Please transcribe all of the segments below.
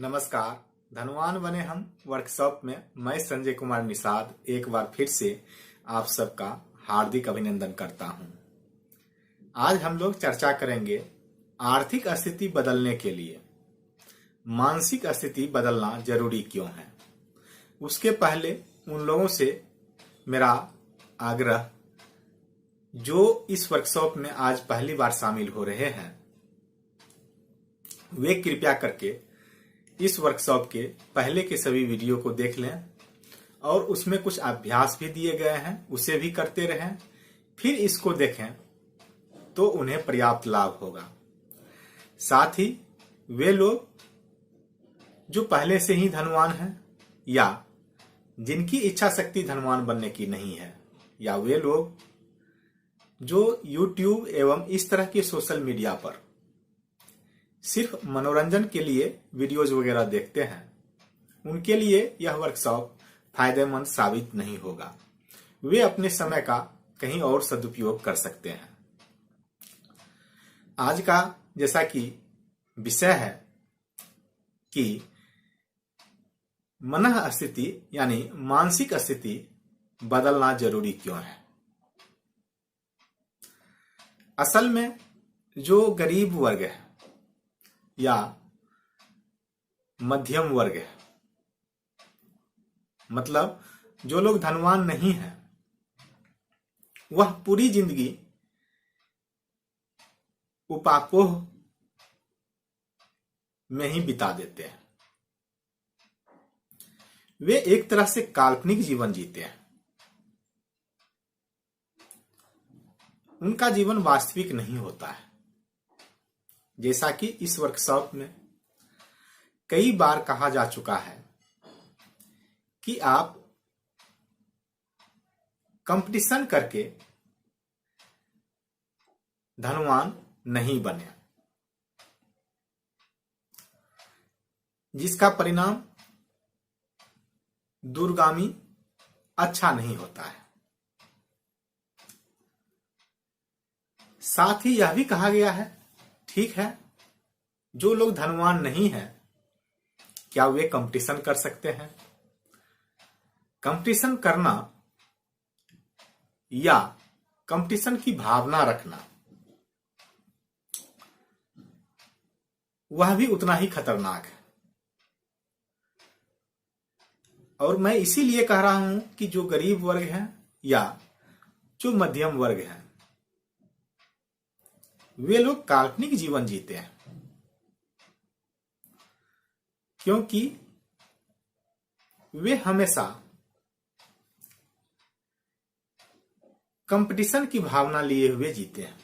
नमस्कार। धनवान बने हम वर्कशॉप में मैं संजय कुमार निषाद एक बार फिर से आप सबका हार्दिक अभिनंदन करता हूं। आज हम लोग चर्चा करेंगे आर्थिक स्थिति बदलने के लिए मानसिक स्थिति बदलना जरूरी क्यों है। उसके पहले उन लोगों से मेरा आग्रह जो इस वर्कशॉप में आज पहली बार शामिल हो रहे हैं, वे कृपया करके इस वर्कशॉप के पहले के सभी वीडियो को देख लें और उसमें कुछ अभ्यास भी दिए गए हैं, उसे भी करते रहें। फिर इसको देखें तो उन्हें पर्याप्त लाभ होगा। साथ ही वे लोग जो पहले से ही धनवान हैं या जिनकी इच्छा शक्ति धनवान बनने की नहीं है, या वे लोग जो YouTube एवं इस तरह के सोशल मीडिया पर सिर्फ मनोरंजन के लिए वीडियोज वगैरह देखते हैं, उनके लिए यह वर्कशॉप फायदेमंद साबित नहीं होगा। वे अपने समय का कहीं और सदुपयोग कर सकते हैं। आज का जैसा कि विषय है कि मन स्थिति यानी मानसिक स्थिति बदलना जरूरी क्यों है। असल में जो गरीब वर्ग है या मध्यम वर्ग है, मतलब जो लोग धनवान नहीं हैं, वह पूरी जिंदगी उपापोह में ही बिता देते हैं। वे एक तरह से काल्पनिक जीवन जीते हैं। उनका जीवन वास्तविक नहीं होता है। जैसा कि इस वर्कशॉप में कई बार कहा जा चुका है कि आप कंपटीशन करके धनवान नहीं बने, जिसका परिणाम दूरगामी अच्छा नहीं होता है। साथ ही यह भी कहा गया है, ठीक है, जो लोग धनवान नहीं हैं, क्या वे कंपटीशन कर सकते हैं? कंपटीशन करना या कंपटीशन की भावना रखना, वह भी उतना ही खतरनाक है। और मैं इसीलिए कह रहा हूं कि जो गरीब वर्ग हैं या जो मध्यम वर्ग हैं, वे लोग काल्पनिक जीवन जीते हैं, क्योंकि वे हमेशा कंपटीशन की भावना लिए हुए जीते हैं।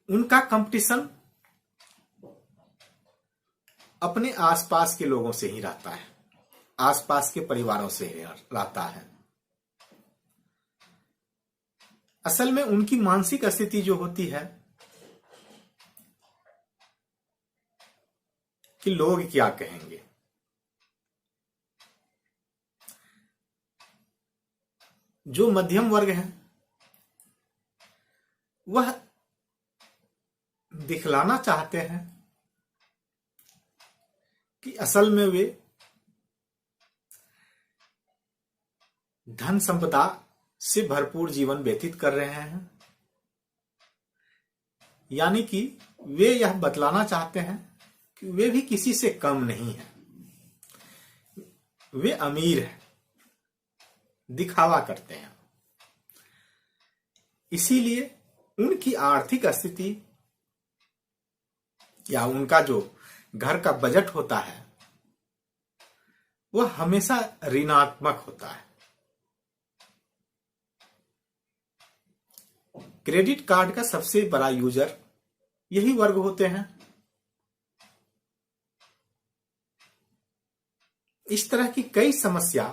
उनका कंपटीशन अपने आसपास के लोगों से ही रहता है, आसपास के परिवारों से ही रहता है। असल में उनकी मानसिक स्थिति जो होती है कि लोग क्या कहेंगे, जो मध्यम वर्ग है वह दिखलाना चाहते हैं कि असल में वे धन संपदा से भरपूर जीवन व्यतीत कर रहे हैं। यानी कि वे यह बतलाना चाहते हैं कि वे भी किसी से कम नहीं है, वे अमीर हैं, दिखावा करते हैं। इसीलिए उनकी आर्थिक स्थिति या उनका जो घर का बजट होता है वह हमेशा ऋणात्मक होता है। क्रेडिट कार्ड का सबसे बड़ा यूजर यही वर्ग होते हैं। इस तरह की कई समस्या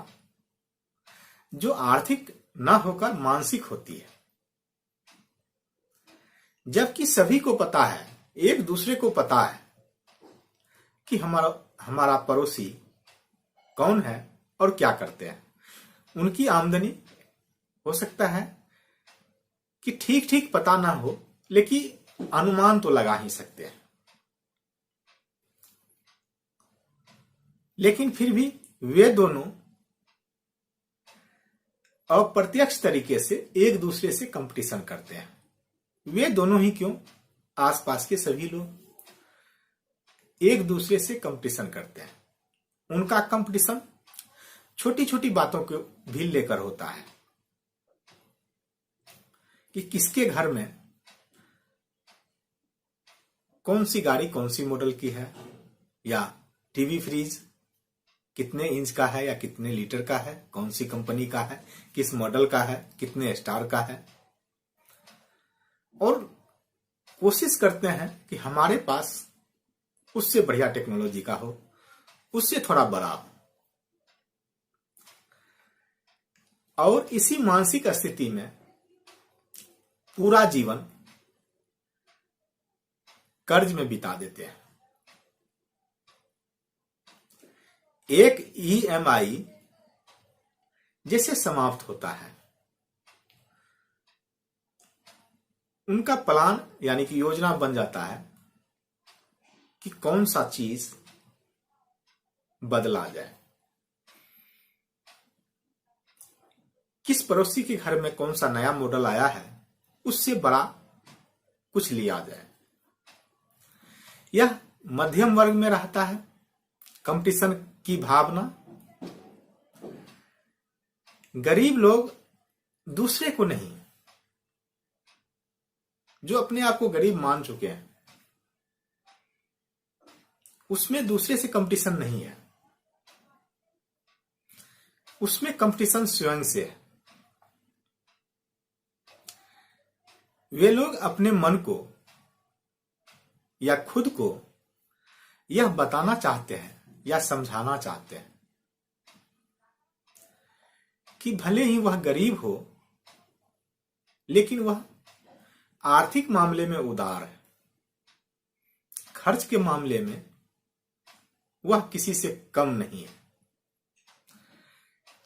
जो आर्थिक ना होकर मानसिक होती है, जबकि सभी को पता है, एक दूसरे को पता है कि हमारा पड़ोसी कौन है और क्या करते हैं। उनकी आमदनी हो सकता है कि ठीक ठीक पता ना हो, लेकिन अनुमान तो लगा ही सकते हैं, लेकिन फिर भी वे दोनों अप्रत्यक्ष तरीके से एक दूसरे से कंपटीशन करते हैं। वे दोनों ही क्यों, आसपास के सभी लोग एक दूसरे से कंपटीशन करते हैं। उनका कंपटीशन छोटी छोटी बातों को भी लेकर होता है कि किसके घर में कौन सी गाड़ी कौन सी मॉडल की है, या टीवी फ्रिज कितने इंच का है या कितने लीटर का है, कौन सी कंपनी का है, किस मॉडल का है, कितने स्टार का है। और कोशिश करते हैं कि हमारे पास उससे बढ़िया टेक्नोलॉजी का हो, उससे थोड़ा बड़ा हो। और इसी मानसिक स्थिति में पूरा जीवन कर्ज में बिता देते हैं। एक ईएमआई जैसे समाप्त होता है, उनका प्लान यानी कि योजना बन जाता है कि कौन सा चीज बदला जाए, किस पड़ोसी के घर में कौन सा नया मॉडल आया है, उससे बड़ा कुछ लिया जाए। यह मध्यम वर्ग में रहता है कंपटीशन की भावना। गरीब लोग दूसरे को नहीं, जो अपने आप को गरीब मान चुके हैं, उसमें दूसरे से कंपटीशन नहीं है, उसमें कंपटीशन स्वयं से है। वे लोग अपने मन को या खुद को यह बताना चाहते हैं या समझाना चाहते हैं कि भले ही वह गरीब हो, लेकिन वह आर्थिक मामले में उदार है, खर्च के मामले में वह किसी से कम नहीं है।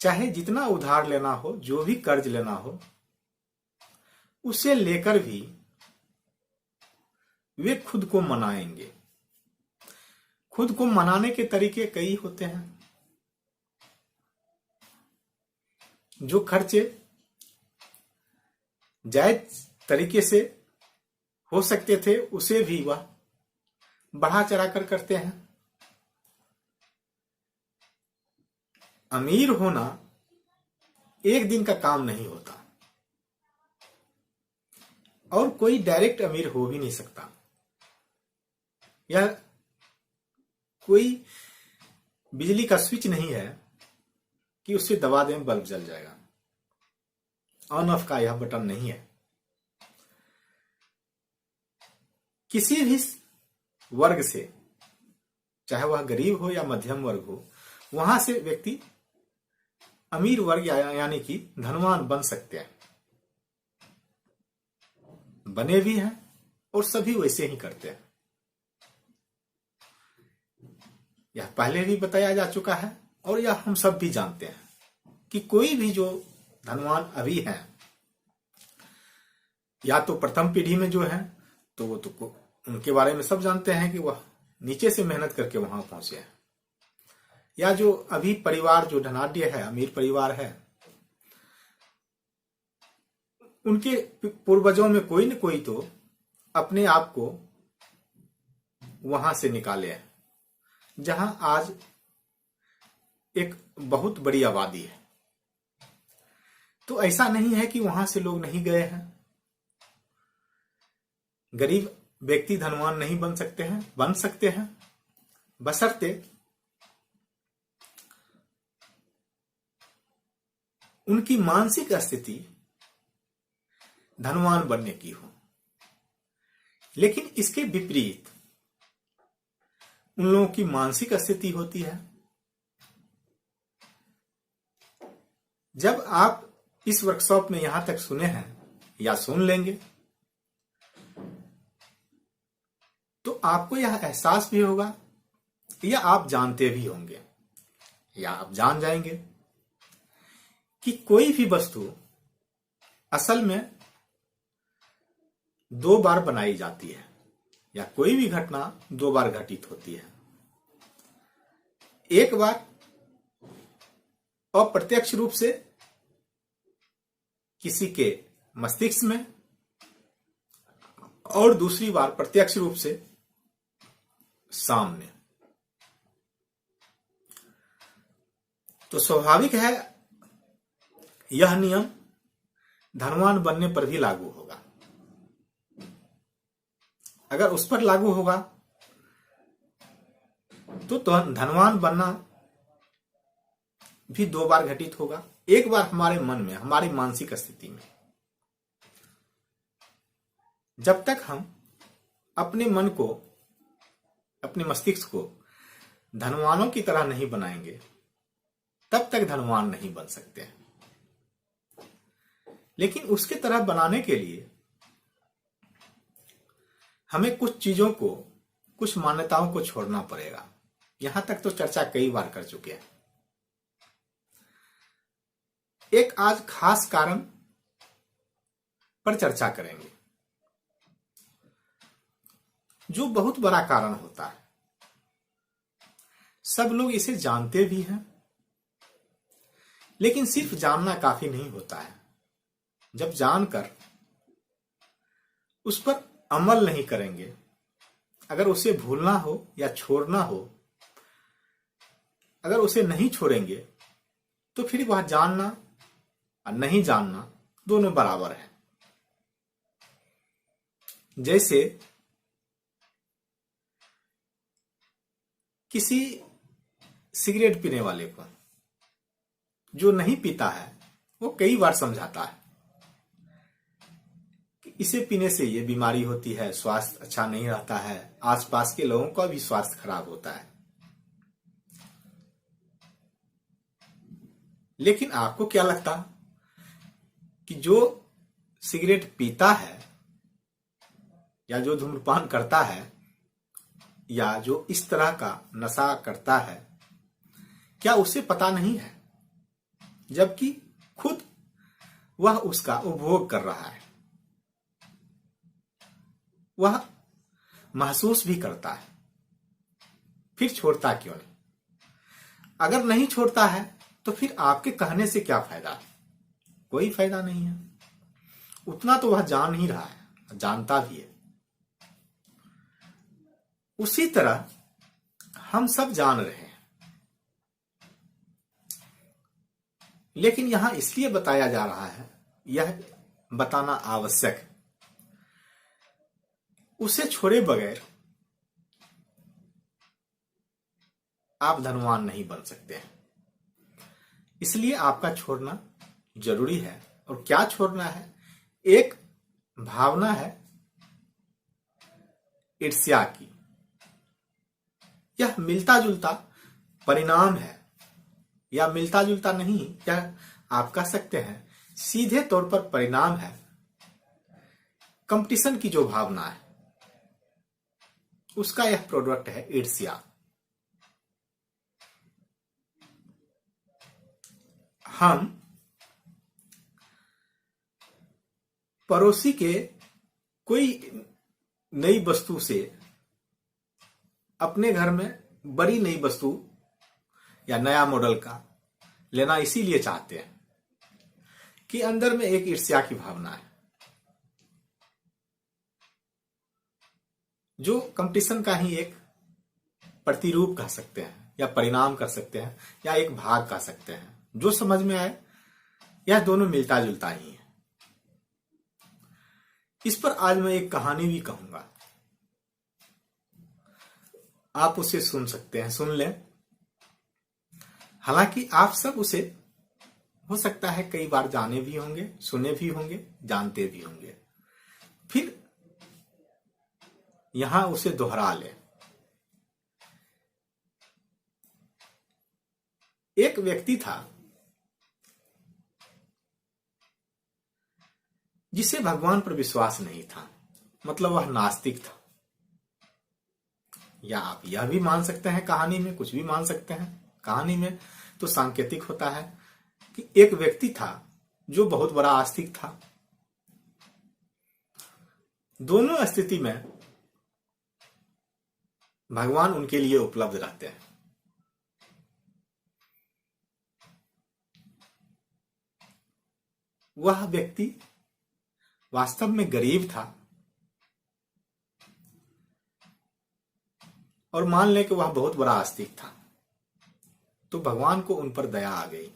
चाहे जितना उधार लेना हो, जो भी कर्ज लेना हो, उसे लेकर भी वे खुद को मनाएंगे। खुद को मनाने के तरीके कई होते हैं। जो खर्चे जायज तरीके से हो सकते थे, उसे भी वह बढ़ा चढ़ाकर करते हैं। अमीर होना एक दिन का काम नहीं होता, और कोई डायरेक्ट अमीर हो भी नहीं सकता। यह कोई बिजली का स्विच नहीं है कि उससे दबा दें बल्ब जल जाएगा। ऑन ऑफ का यह बटन नहीं है। किसी भी वर्ग से, चाहे वह गरीब हो या मध्यम वर्ग हो, वहां से व्यक्ति अमीर वर्ग यानी कि धनवान बन सकते हैं, बने भी हैं, और सभी वैसे ही करते हैं। यह पहले भी बताया जा चुका है, और यह हम सब भी जानते हैं कि कोई भी जो धनवान अभी हैं, या तो प्रथम पीढ़ी में जो है, तो वो तो उनके बारे में सब जानते हैं कि वह नीचे से मेहनत करके वहां पहुंचे हैं, या जो अभी परिवार जो धनाढ्य है, अमीर परिवार है, उनके पूर्वजों में कोई न कोई तो अपने आप को वहां से निकाले हैं, जहां आज एक बहुत बड़ी आबादी है। तो ऐसा नहीं है कि वहां से लोग नहीं गए हैं। गरीब व्यक्ति धनवान नहीं बन सकते हैं, बन सकते हैं, बशर्ते उनकी मानसिक स्थिति धनवान बनने की हो। लेकिन इसके विपरीत उन लोगों की मानसिक स्थिति होती है। जब आप इस वर्कशॉप में यहां तक सुने हैं या सुन लेंगे, तो आपको यह एहसास भी होगा, या आप जानते भी होंगे, या आप जान जाएंगे कि कोई भी वस्तु असल में दो बार बनाई जाती है, या कोई भी घटना दो बार घटित होती है। एक बार अप्रत्यक्ष रूप से किसी के मस्तिष्क में, और दूसरी बार प्रत्यक्ष रूप से सामने। तो स्वाभाविक है यह नियम धनवान बनने पर भी लागू होगा। अगर उस पर लागू होगा तो धनवान बनना भी दो बार घटित होगा। एक बार हमारे मन में, हमारी मानसिक स्थिति में। जब तक हम अपने मन को, अपने मस्तिष्क को धनवानों की तरह नहीं बनाएंगे, तब तक धनवान नहीं बन सकते हैं। लेकिन उसके तरह बनाने के लिए हमें कुछ चीजों को, कुछ मान्यताओं को छोड़ना पड़ेगा। यहां तक तो चर्चा कई बार कर चुके हैं। एक आज खास कारण पर चर्चा करेंगे, जो बहुत बड़ा कारण होता है। सब लोग इसे जानते भी हैं, लेकिन सिर्फ जानना काफी नहीं होता है। जब जानकर उस पर अमल नहीं करेंगे, अगर उसे भूलना हो या छोड़ना हो, अगर उसे नहीं छोड़ेंगे, तो फिर वह जानना और नहीं जानना दोनों बराबर है। जैसे किसी सिगरेट पीने वाले को, जो नहीं पीता है, वो कई बार समझाता है कि इसे पीने से ये बीमारी होती है, स्वास्थ्य अच्छा नहीं रहता है, आसपास के लोगों का भी स्वास्थ्य खराब होता है। लेकिन आपको क्या लगता कि जो सिगरेट पीता है, या जो धूम्रपान करता है, या जो इस तरह का नशा करता है, क्या उसे पता नहीं है? जबकि खुद वह उसका उपभोग कर रहा है, वह महसूस भी करता है, फिर छोड़ता क्यों नहीं? अगर नहीं छोड़ता है तो फिर आपके कहने से क्या फायदा? कोई फायदा नहीं है। उतना तो वह जान ही रहा है, जानता भी है। उसी तरह हम सब जान रहे हैं, लेकिन यहां इसलिए बताया जा रहा है, यह बताना आवश्यक है, उसे छोड़े बगैर आप धनवान नहीं बन सकते हैं। इसलिए आपका छोड़ना जरूरी है। और क्या छोड़ना है? एक भावना है ईर्ष्या की। यह मिलता जुलता परिणाम है, या मिलता जुलता नहीं, यह आप कह सकते हैं सीधे तौर पर परिणाम है कंपटीशन की जो भावना है, उसका यह प्रोडक्ट है ईर्ष्या। हम पड़ोसी के कोई नई वस्तु से अपने घर में बड़ी नई वस्तु या नया मॉडल का लेना इसीलिए चाहते हैं कि अंदर में एक ईर्ष्या की भावना है, जो कंपटीशन का ही एक प्रतिरूप कह सकते हैं, या परिणाम कर सकते हैं, या एक भाग कह सकते हैं। जो समझ में आए, यह दोनों मिलता जुलता ही है। इस पर आज मैं एक कहानी भी कहूंगा, आप उसे सुन सकते हैं, सुन लें। हालांकि आप सब उसे हो सकता है कई बार जाने भी होंगे, सुने भी होंगे, जानते भी होंगे, फिर यहां उसे दोहरा लें। एक व्यक्ति था जिसे भगवान पर विश्वास नहीं था, मतलब वह नास्तिक था। या आप यह भी मान सकते हैं, कहानी में कुछ भी मान सकते हैं। कहानी में तो सांकेतिक होता है कि एक व्यक्ति था जो बहुत बड़ा आस्तिक था, दोनों स्थिति में भगवान उनके लिए उपलब्ध रहते हैं। वह व्यक्ति वास्तव में गरीब था और मान ले कि वह बहुत बड़ा आस्तिक था, तो भगवान को उन पर दया आ गई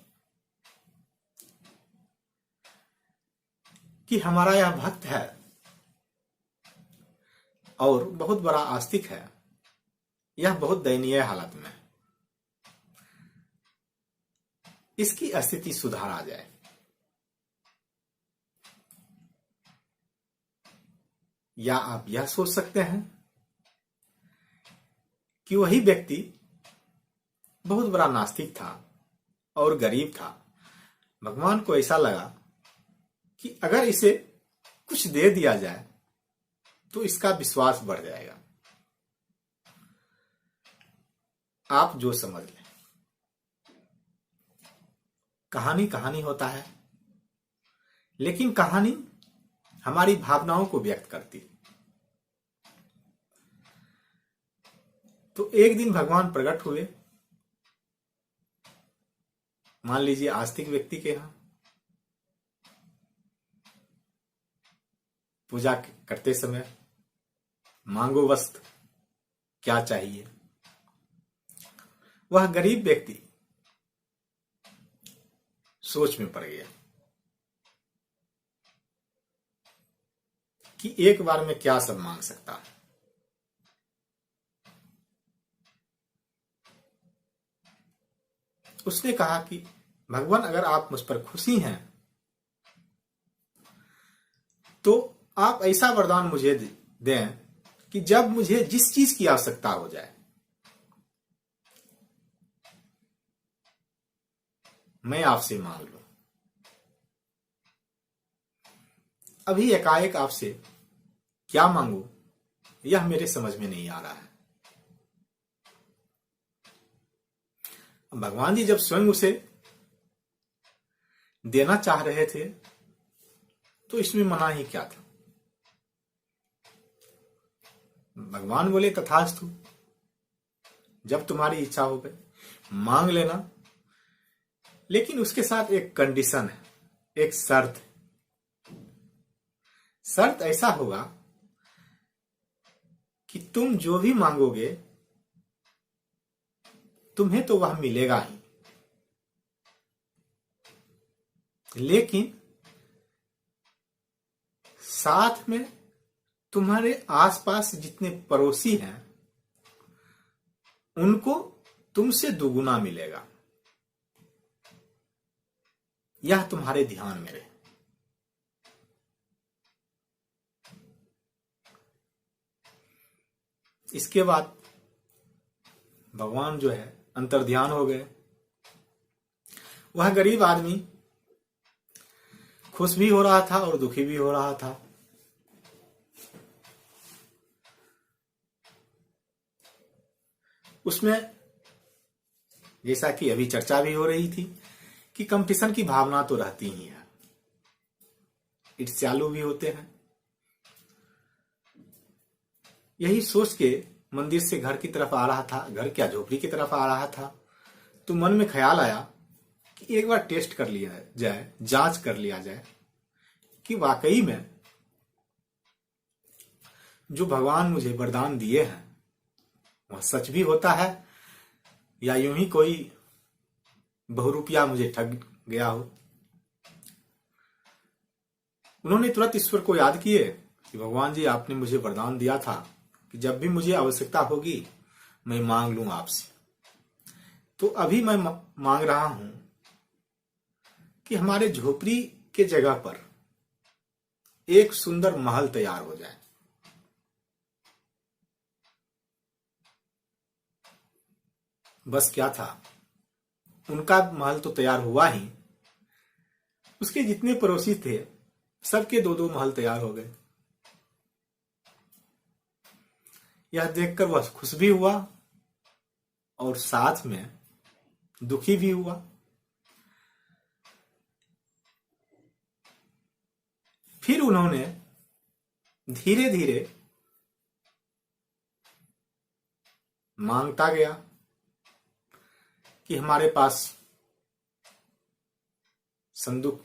कि हमारा यह भक्त है और बहुत बड़ा आस्तिक है, यह बहुत दयनीय हालत में है, इसकी स्थिति सुधार आ जाए। या आप यह सोच सकते हैं कि वही व्यक्ति बहुत बड़ा नास्तिक था और गरीब था। भगवान को ऐसा लगा कि अगर इसे कुछ दे दिया जाए तो इसका विश्वास बढ़ जाएगा। आप जो समझ लें, कहानी कहानी होता है, लेकिन कहानी हमारी भावनाओं को व्यक्त करती। तो एक दिन भगवान प्रकट हुए, मान लीजिए आस्तिक व्यक्ति के यहां, पूजा करते समय मांगो वस्त्र, क्या चाहिए। वह गरीब व्यक्ति सोच में पड़ गया कि एक बार में क्या सब मांग सकता है। उसने कहा कि भगवान, अगर आप मुझ पर खुशी हैं तो आप ऐसा वरदान मुझे दें कि जब मुझे जिस चीज की आवश्यकता हो जाए मैं आपसे मांग लूं। अभी एकाएक आपसे क्या मांगू यह मेरे समझ में नहीं आ रहा है। भगवान जी जब स्वयं उसे देना चाह रहे थे तो इसमें मना ही क्या था। भगवान बोले तथास्तु, जब तुम्हारी इच्छा हो गई मांग लेना, लेकिन उसके साथ एक कंडीशन है, एक शर्त है। शर्त ऐसा होगा कि तुम जो भी मांगोगे तुम्हें तो वह मिलेगा ही, लेकिन साथ में तुम्हारे आसपास जितने पड़ोसी हैं उनको तुमसे दुगुना मिलेगा। यह तुम्हारे ध्यान में रहे। इसके बाद भगवान जो है अंतर्ध्यान हो गए। वह गरीब आदमी खुश भी हो रहा था और दुखी भी हो रहा था। उसमें जैसा कि अभी चर्चा भी हो रही थी कि कंपटीशन की भावना तो रहती ही है, ईर्ष्यालु भी होते हैं। यही सोच के मंदिर से घर की तरफ आ रहा था, घर क्या झोपड़ी की तरफ आ रहा था, तो मन में ख्याल आया कि एक बार टेस्ट कर लिया जाए, जांच कर लिया जाए कि वाकई में जो भगवान मुझे वरदान दिए हैं वह सच भी होता है या यूं ही कोई बहुरूपिया मुझे ठग गया हो। उन्होंने तुरंत ईश्वर को याद किए कि भगवान जी, आपने मुझे वरदान दिया था कि जब भी मुझे आवश्यकता होगी मैं मांग लूं आपसे। तो अभी मैं मांग रहा हूं कि हमारे झोपड़ी के जगह पर एक सुंदर महल तैयार हो जाए। बस क्या था, उनका महल तो तैयार हुआ ही, उसके जितने पड़ोसी थे सबके दो दो महल तैयार हो गए। यह देखकर वह खुश भी हुआ और साथ में दुखी भी हुआ। फिर उन्होंने धीरे धीरे मांगता गया कि हमारे पास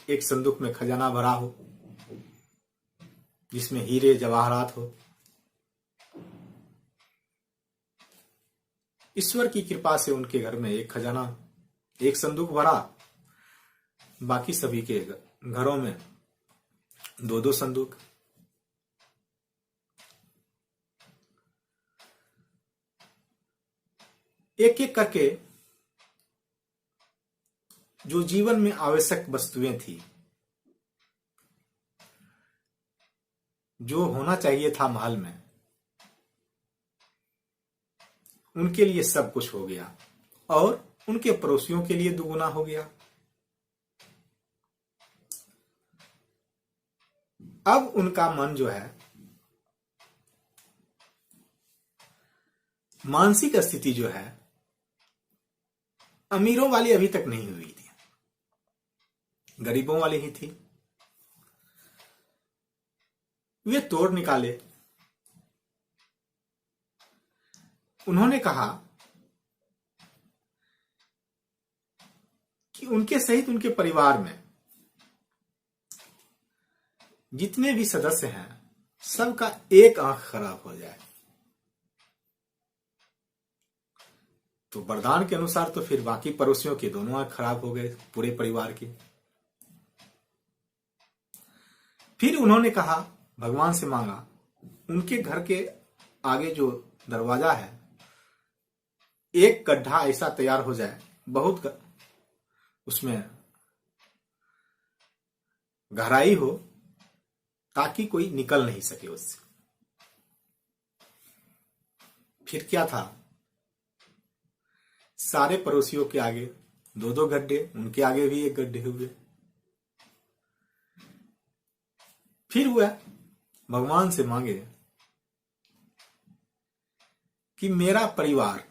एक संदूक में खजाना भरा हो, जिसमें हीरे जवाहरात हो। ईश्वर की कृपा से उनके घर में एक संदूक भरा, बाकी सभी के घरों में दो दो संदूक। एक एक करके जो जीवन में आवश्यक वस्तुएं थी, जो होना चाहिए था महल में, उनके लिए सब कुछ हो गया और उनके पड़ोसियों के लिए दुगुना हो गया। अब उनका मन जो है, मानसिक स्थिति जो है, अमीरों वाली अभी तक नहीं हुई थी, गरीबों वाली ही थी। वे तोड़ निकाले। उन्होंने कहा कि उनके सहित उनके परिवार में जितने भी सदस्य हैं, सबका एक आंख खराब हो जाए। तो वरदान के अनुसार तो फिर बाकी पड़ोसियों के दोनों आंख खराब हो गए, पूरे परिवार के। फिर उन्होंने कहा, भगवान से मांगा, उनके घर के आगे जो दरवाजा है, एक गड्ढा ऐसा तैयार हो जाए, उसमें गहराई हो, ताकि कोई निकल नहीं सके उससे। फिर क्या था, सारे पड़ोसियों के आगे दो दो गड्ढे, उनके आगे भी एक गड्ढे हुए। फिर वह भगवान से मांगे कि मेरा परिवार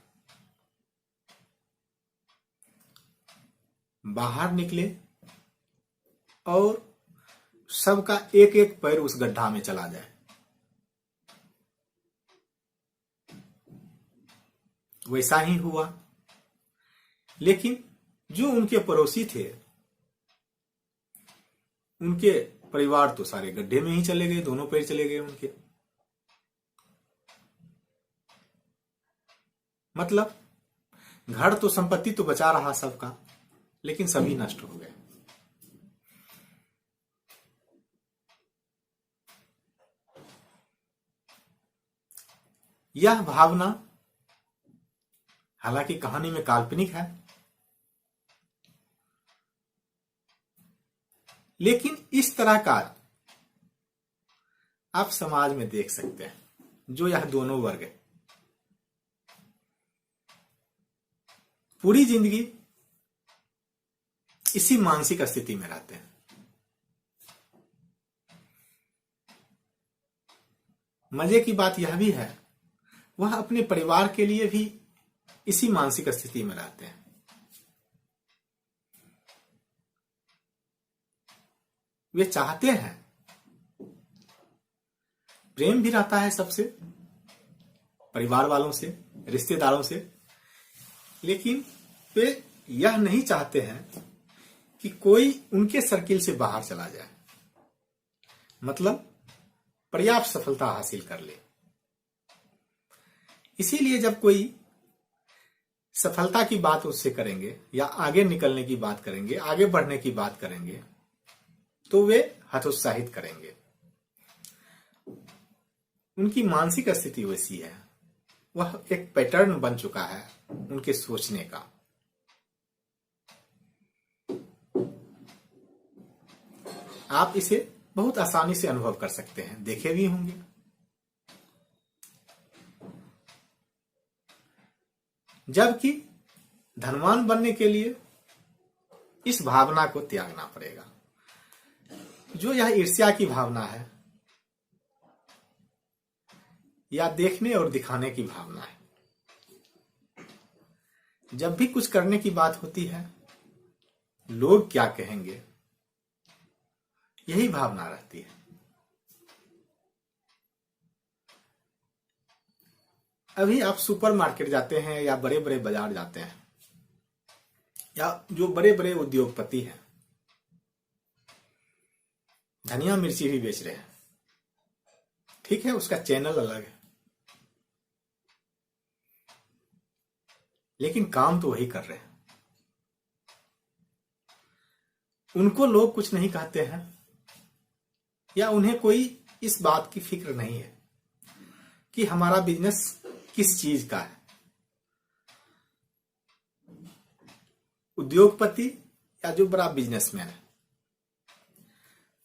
बाहर निकले और सबका एक एक पैर उस गड्ढा में चला जाए। वैसा ही हुआ, लेकिन जो उनके पड़ोसी थे, उनके परिवार तो सारे गड्ढे में ही चले गए, दोनों पैर चले गए उनके। मतलब घर तो, संपत्ति तो बचा रहा सबका, लेकिन सभी नष्ट हो गए। यह भावना हालांकि कहानी में काल्पनिक है, लेकिन इस तरह का आप समाज में देख सकते हैं, जो यह दोनों वर्ग पूरी जिंदगी इसी मानसिक स्थिति में रहते हैं। मजे की बात यह भी है, वह अपने परिवार के लिए भी इसी मानसिक स्थिति में रहते हैं। वे चाहते हैं, प्रेम भी रहता है सबसे, परिवार वालों से, रिश्तेदारों से, लेकिन वे यह नहीं चाहते हैं कि कोई उनके सर्किल से बाहर चला जाए, मतलब पर्याप्त सफलता हासिल कर ले। इसीलिए जब कोई सफलता की बात उससे करेंगे या आगे निकलने की बात करेंगे, आगे बढ़ने की बात करेंगे, तो वे हतोत्साहित करेंगे। उनकी मानसिक स्थिति वैसी है, वह एक पैटर्न बन चुका है उनके सोचने का। आप इसे बहुत आसानी से अनुभव कर सकते हैं, देखे भी होंगे। जबकि धनवान बनने के लिए इस भावना को त्यागना पड़ेगा। जो यह ईर्ष्या की भावना है या देखने और दिखाने की भावना है, जब भी कुछ करने की बात होती है, लोग क्या कहेंगे, यही भावना रहती है। अभी आप सुपरमार्केट जाते हैं या बड़े बड़े बाजार जाते हैं या जो बड़े बड़े उद्योगपति हैं, धनिया मिर्ची भी बेच रहे हैं। ठीक है, उसका चैनल अलग है, लेकिन काम तो वही कर रहे हैं। उनको लोग कुछ नहीं कहते हैं या उन्हें कोई इस बात की फिक्र नहीं है कि हमारा बिजनेस किस चीज का है। उद्योगपति या जो बड़ा बिजनेसमैन है,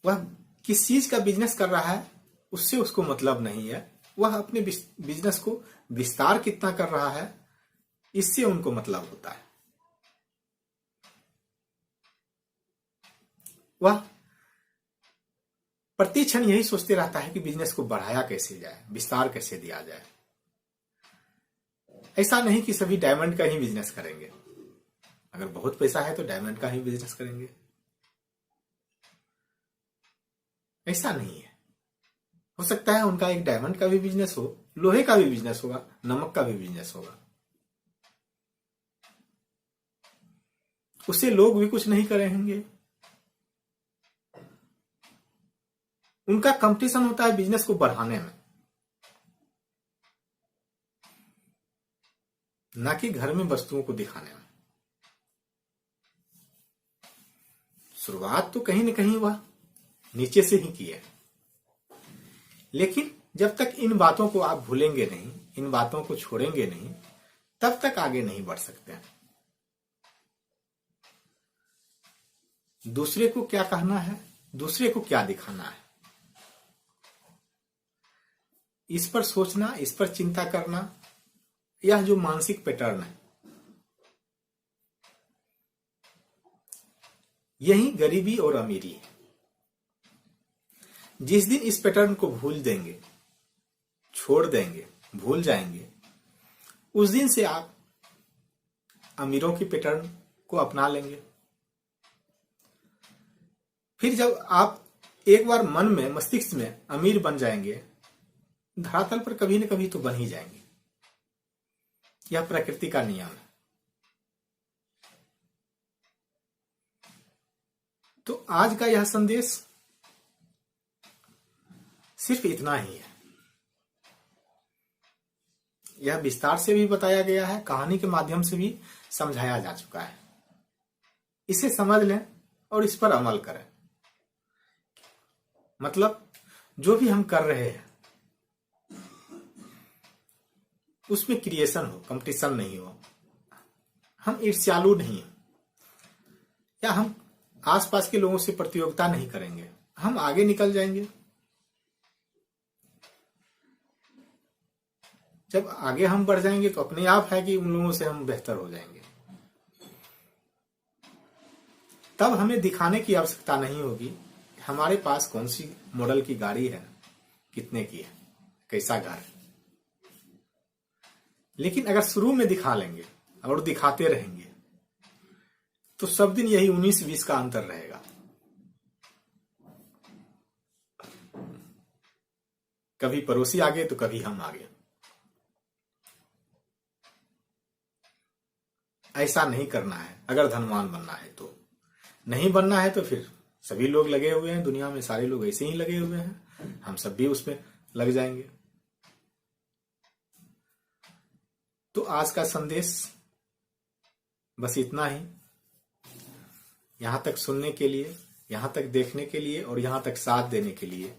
वह किस चीज का बिजनेस कर रहा है उससे उसको मतलब नहीं है। वह अपने बिजनेस को विस्तार कितना कर रहा है, इससे उनको मतलब होता है। वह प्रति क्षण यही सोचते रहता है कि बिजनेस को बढ़ाया कैसे जाए, विस्तार कैसे दिया जाए। ऐसा नहीं कि सभी डायमंड का ही बिजनेस करेंगे। अगर बहुत पैसा है तो डायमंड का ही बिजनेस करेंगे, ऐसा नहीं है। हो सकता है उनका एक डायमंड का भी बिजनेस हो, लोहे का भी बिजनेस होगा, नमक का भी बिजनेस होगा। उससे लोग भी कुछ नहीं करेंगे। उनका कंपटीशन होता है बिजनेस को बढ़ाने में, ना कि घर में वस्तुओं को दिखाने में। शुरुआत तो कहीं न कहीं वह नीचे से ही की है, लेकिन जब तक इन बातों को आप भूलेंगे नहीं, इन बातों को छोड़ेंगे नहीं, तब तक आगे नहीं बढ़ सकते। दूसरे को क्या कहना है, दूसरे को क्या दिखाना है, इस पर सोचना, इस पर चिंता करना, यह जो मानसिक पैटर्न है, यही गरीबी और अमीरी है। जिस दिन इस पैटर्न को भूल देंगे, छोड़ देंगे, भूल जाएंगे, उस दिन से आप अमीरों की पैटर्न को अपना लेंगे। फिर जब आप एक बार मन में, मस्तिष्क में अमीर बन जाएंगे, धरातल पर कभी न कभी तो बन ही जाएंगे। यह प्रकृति का नियम है। तो आज का यह संदेश सिर्फ इतना ही है। यह विस्तार से भी बताया गया है, कहानी के माध्यम से भी समझाया जा चुका है। इसे समझ लें और इस पर अमल करें। मतलब जो भी हम कर रहे हैं उसमें क्रिएशन हो, कंपटीशन नहीं हो। हम ईर्ष्यालु नहीं हो या हम आसपास के लोगों से प्रतियोगिता नहीं करेंगे। हम आगे निकल जाएंगे। जब आगे हम बढ़ जाएंगे तो अपने आप है कि उन लोगों से हम बेहतर हो जाएंगे। तब हमें दिखाने की आवश्यकता नहीं होगी हमारे पास कौन सी मॉडल की गाड़ी है, कितने की है, कैसा घर है। लेकिन अगर शुरू में दिखा लेंगे और दिखाते रहेंगे तो सब दिन यही 19-20 का अंतर रहेगा। कभी पड़ोसी आगे तो कभी हम आगे। ऐसा नहीं करना है। अगर धनवान बनना है तो, नहीं बनना है तो फिर सभी लोग लगे हुए हैं दुनिया में, सारे लोग ऐसे ही लगे हुए हैं, हम सब भी उसमें लग जाएंगे। तो आज का संदेश बस इतना ही। यहां तक सुनने के लिए, यहां तक देखने के लिए और यहां तक साथ देने के लिए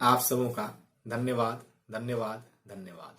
आप सबों का धन्यवाद, धन्यवाद, धन्यवाद।